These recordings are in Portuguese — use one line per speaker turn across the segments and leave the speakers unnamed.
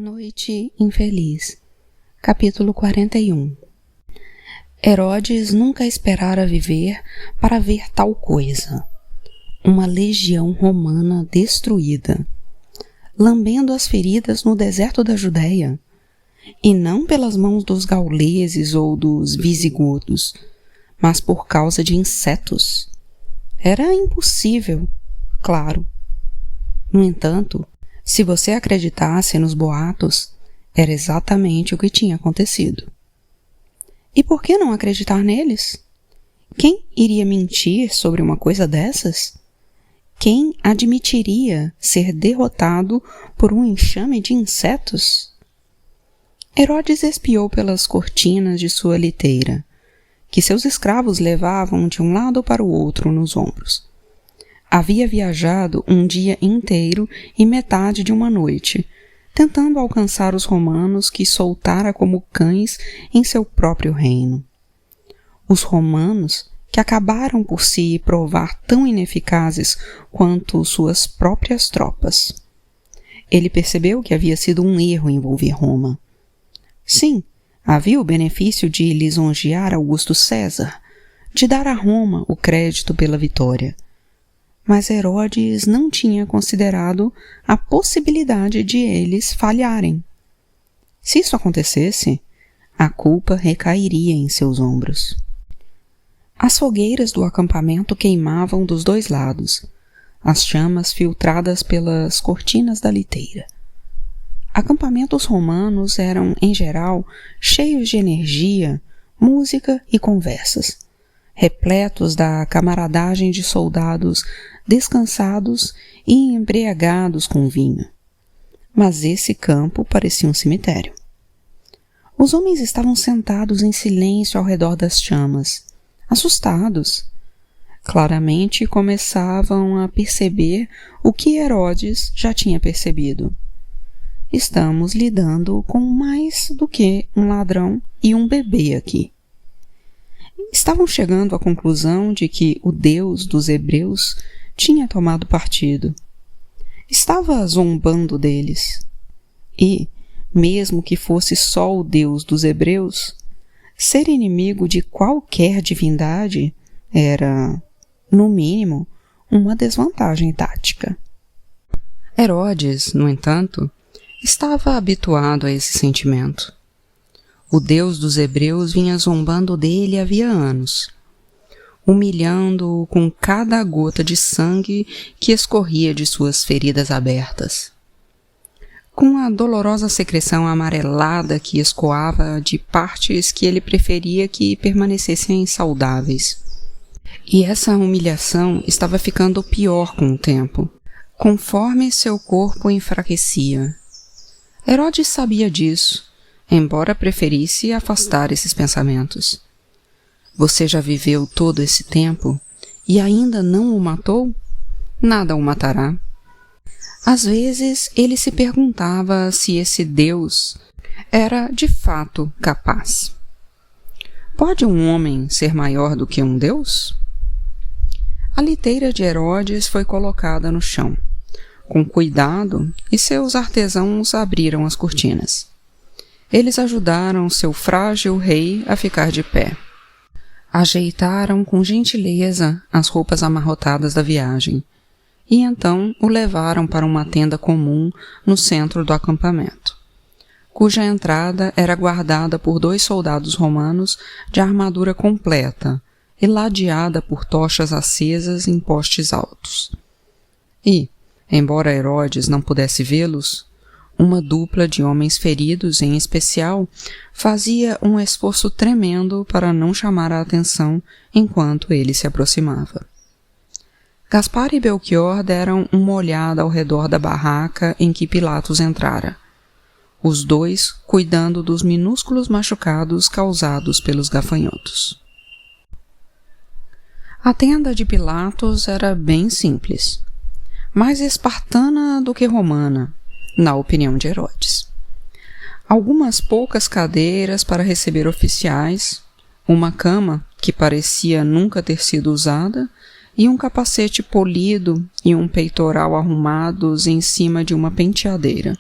Noite infeliz. Capítulo 41. Herodes nunca esperara viver para ver tal coisa. Uma legião romana destruída, lambendo as feridas no deserto da Judéia, e não pelas mãos dos gauleses ou dos visigodos, mas por causa de insetos. Era impossível, claro. No entanto, se você acreditasse nos boatos, era exatamente o que tinha acontecido. E por que não acreditar neles? Quem iria mentir sobre uma coisa dessas? Quem admitiria ser derrotado por um enxame de insetos? Herodes espiou pelas cortinas de sua liteira, que seus escravos levavam de um lado para o outro nos ombros. Havia viajado um dia inteiro e metade de uma noite, tentando alcançar os romanos que soltara como cães em seu próprio reino. Os romanos, que acabaram por se provar tão ineficazes quanto suas próprias tropas. Ele percebeu que havia sido um erro envolver Roma. Sim, havia o benefício de lisonjear Augusto César, de dar a Roma o crédito pela vitória. Mas Herodes não tinha considerado a possibilidade de eles falharem. Se isso acontecesse, a culpa recairia em seus ombros. As fogueiras do acampamento queimavam dos dois lados, as chamas filtradas pelas cortinas da liteira. Acampamentos romanos eram, em geral, cheios de energia, música e conversas, repletos da camaradagem de soldados descansados e embriagados com vinho. Mas esse campo parecia um cemitério. Os homens estavam sentados em silêncio ao redor das chamas, assustados. Claramente começavam a perceber o que Herodes já tinha percebido. Estamos lidando com mais do que um ladrão e um bebê aqui. Estavam chegando à conclusão de que o Deus dos hebreus tinha tomado partido. Estava zombando deles. E, mesmo que fosse só o Deus dos hebreus, ser inimigo de qualquer divindade era, no mínimo, uma desvantagem tática. Herodes, no entanto, estava habituado a esse sentimento. O Deus dos hebreus vinha zombando dele havia anos, humilhando-o com cada gota de sangue que escorria de suas feridas abertas, com a dolorosa secreção amarelada que escoava de partes que ele preferia que permanecessem saudáveis. E essa humilhação estava ficando pior com o tempo, conforme seu corpo enfraquecia. Herodes sabia disso, embora preferisse afastar esses pensamentos. Você já viveu todo esse tempo e ainda não o matou? Nada o matará. Às vezes ele se perguntava se esse Deus era de fato capaz. Pode um homem ser maior do que um Deus? A liteira de Herodes foi colocada no chão, com cuidado, e seus artesãos abriram as cortinas. Eles ajudaram seu frágil rei a ficar de pé. Ajeitaram com gentileza as roupas amarrotadas da viagem, e então o levaram para uma tenda comum no centro do acampamento, cuja entrada era guardada por 2 soldados romanos de armadura completa e ladeada por tochas acesas em postes altos. E, embora Herodes não pudesse vê-los, uma dupla de homens feridos, em especial, fazia um esforço tremendo para não chamar a atenção enquanto ele se aproximava. Gaspar e Belchior deram uma olhada ao redor da barraca em que Pilatos entrara, os dois cuidando dos minúsculos machucados causados pelos gafanhotos. A tenda de Pilatos era bem simples, mais espartana do que romana, na opinião de Herodes. Algumas poucas cadeiras para receber oficiais, uma cama que parecia nunca ter sido usada e um capacete polido e um peitoral arrumados em cima de uma penteadeira,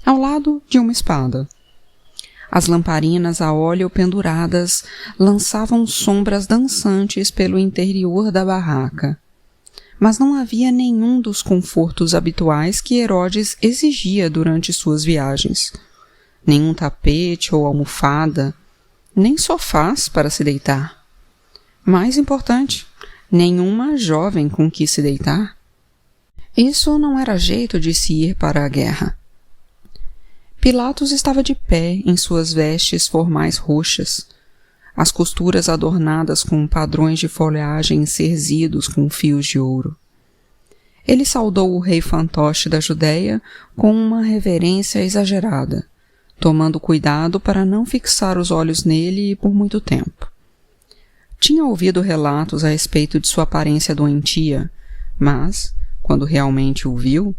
ao lado de uma espada. As lamparinas a óleo penduradas lançavam sombras dançantes pelo interior da barraca. Mas não havia nenhum dos confortos habituais que Herodes exigia durante suas viagens. Nenhum tapete ou almofada, nem sofás para se deitar. Mais importante, nenhuma jovem com que se deitar. Isso não era jeito de se ir para a guerra. Pilatos estava de pé em suas vestes formais roxas, as costuras adornadas com padrões de folhagem cerzidos com fios de ouro. Ele saudou o rei fantoche da Judéia com uma reverência exagerada, tomando cuidado para não fixar os olhos nele por muito tempo. Tinha ouvido relatos a respeito de sua aparência doentia, mas, quando realmente o viu,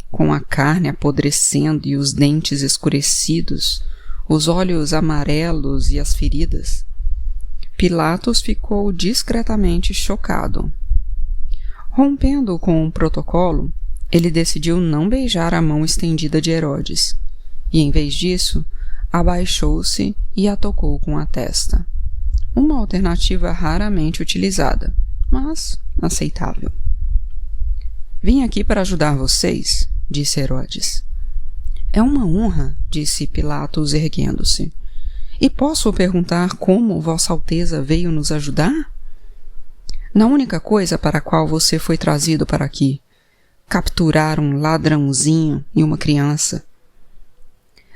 com a carne apodrecendo e os dentes escurecidos, os olhos amarelos e as feridas, Pilatos ficou discretamente chocado. Rompendo com o protocolo, ele decidiu não beijar a mão estendida de Herodes, e em vez disso, abaixou-se e a tocou com a testa. Uma alternativa raramente utilizada, mas aceitável. Vim aqui para ajudar vocês, disse Herodes. É uma honra, disse Pilatos erguendo-se. E posso perguntar como Vossa Alteza veio nos ajudar? Na única coisa para a qual você foi trazido para aqui, capturar um ladrãozinho e uma criança.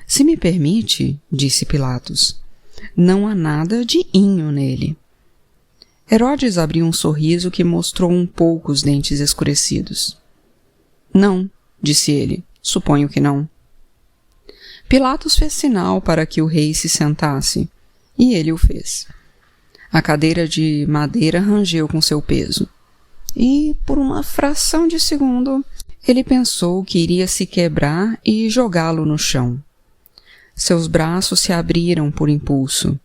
Se me permite, disse Pilatos, não há nada de inho nele. Herodes abriu um sorriso que mostrou um pouco os dentes escurecidos. Não, disse ele, suponho que não. Pilatos fez sinal para que o rei se sentasse, e ele o fez. A cadeira de madeira rangeu com seu peso, e, por uma fração de segundo, ele pensou que iria se quebrar e jogá-lo no chão. Seus braços se abriram por impulso,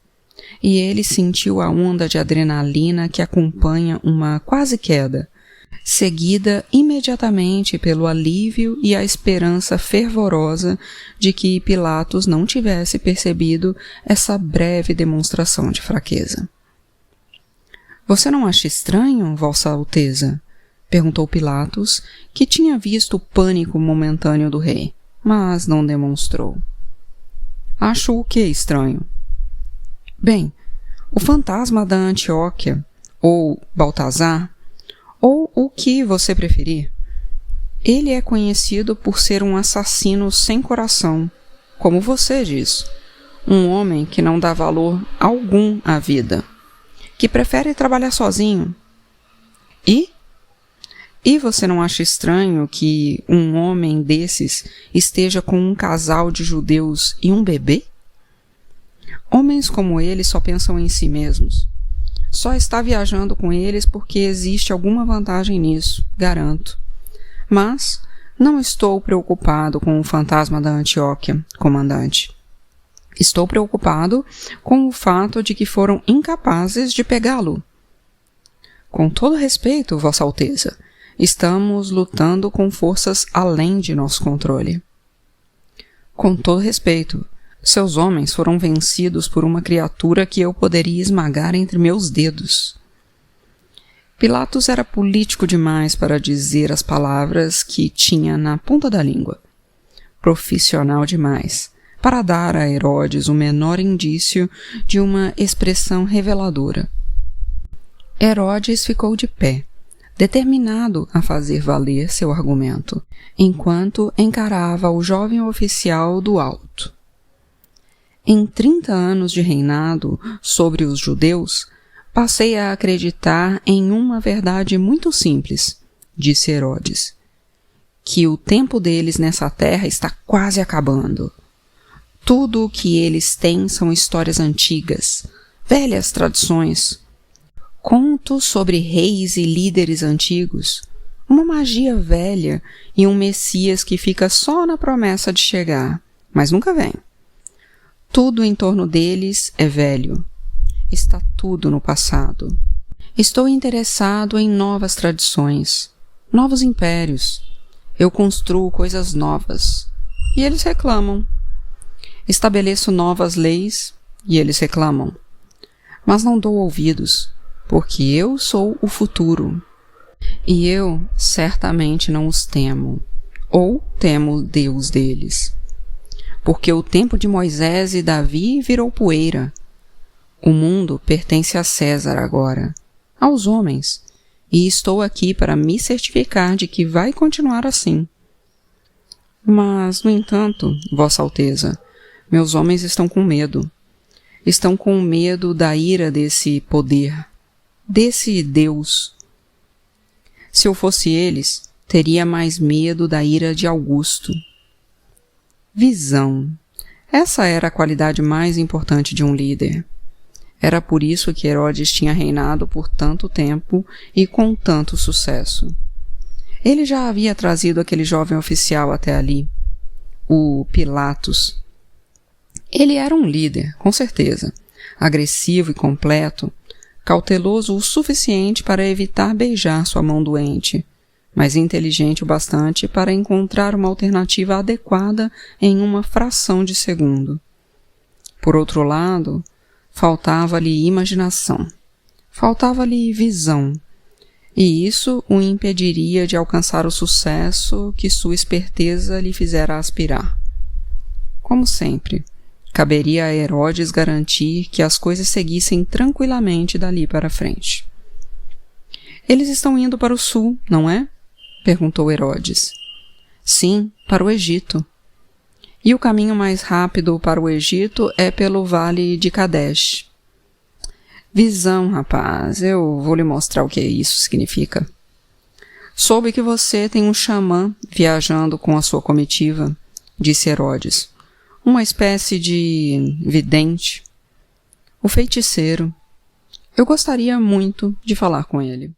e ele sentiu a onda de adrenalina que acompanha uma quase queda, seguida imediatamente pelo alívio e a esperança fervorosa de que Pilatos não tivesse percebido essa breve demonstração de fraqueza. Você não acha estranho, Vossa Alteza? Perguntou Pilatos, que tinha visto o pânico momentâneo do rei, mas não demonstrou. Acho o que estranho? Bem, o fantasma da Antioquia, ou Baltazar, ou o que você preferir, ele é conhecido por ser um assassino sem coração, como você diz, um homem que não dá valor algum à vida, que prefere trabalhar sozinho. E você não acha estranho que um homem desses esteja com um casal de judeus e um bebê? Homens como ele só pensam em si mesmos. Só está viajando com eles porque existe alguma vantagem nisso, garanto. Mas não estou preocupado com o fantasma da Antioquia, comandante. Estou preocupado com o fato de que foram incapazes de pegá-lo. Com todo respeito, Vossa Alteza, estamos lutando com forças além de nosso controle. Com todo respeito, seus homens foram vencidos por uma criatura que eu poderia esmagar entre meus dedos. Pilatos era político demais para dizer as palavras que tinha na ponta da língua. Profissional demais para dar a Herodes o menor indício de uma expressão reveladora. Herodes ficou de pé, determinado a fazer valer seu argumento, enquanto encarava o jovem oficial do alto. Em 30 anos de reinado sobre os judeus, passei a acreditar em uma verdade muito simples, disse Herodes, que o tempo deles nessa terra está quase acabando. Tudo o que eles têm são histórias antigas, velhas tradições, contos sobre reis e líderes antigos, uma magia velha e um Messias que fica só na promessa de chegar, mas nunca vem. Tudo em torno deles é velho. Está tudo no passado. Estou interessado em novas tradições, novos impérios. Eu construo coisas novas, e eles reclamam. Estabeleço novas leis e eles reclamam. Mas não dou ouvidos, porque eu sou o futuro. E eu certamente não os temo, ou temo o Deus deles. Porque o tempo de Moisés e Davi virou poeira. O mundo pertence a César agora, aos homens, e estou aqui para me certificar de que vai continuar assim. Mas, no entanto, Vossa Alteza, meus homens estão com medo. Estão com medo da ira desse poder, desse Deus. Se eu fosse eles, teria mais medo da ira de Augusto. Visão. Essa era a qualidade mais importante de um líder. Era por isso que Herodes tinha reinado por tanto tempo e com tanto sucesso. Ele já havia trazido aquele jovem oficial até ali, o Pilatos. Ele era um líder, com certeza, agressivo e completo, cauteloso o suficiente para evitar beijar sua mão doente, mas inteligente o bastante para encontrar uma alternativa adequada em uma fração de segundo. Por outro lado, faltava-lhe imaginação, faltava-lhe visão, e isso o impediria de alcançar o sucesso que sua esperteza lhe fizera aspirar. Como sempre, caberia a Herodes garantir que as coisas seguissem tranquilamente dali para frente. Eles estão indo para o sul, não é? Perguntou Herodes. Sim, para o Egito. E o caminho mais rápido para o Egito é pelo vale de Kadesh. Visão, rapaz, eu vou lhe mostrar o que isso significa. Soube que você tem um xamã viajando com a sua comitiva, disse Herodes. Uma espécie de vidente. O feiticeiro. Eu gostaria muito de falar com ele.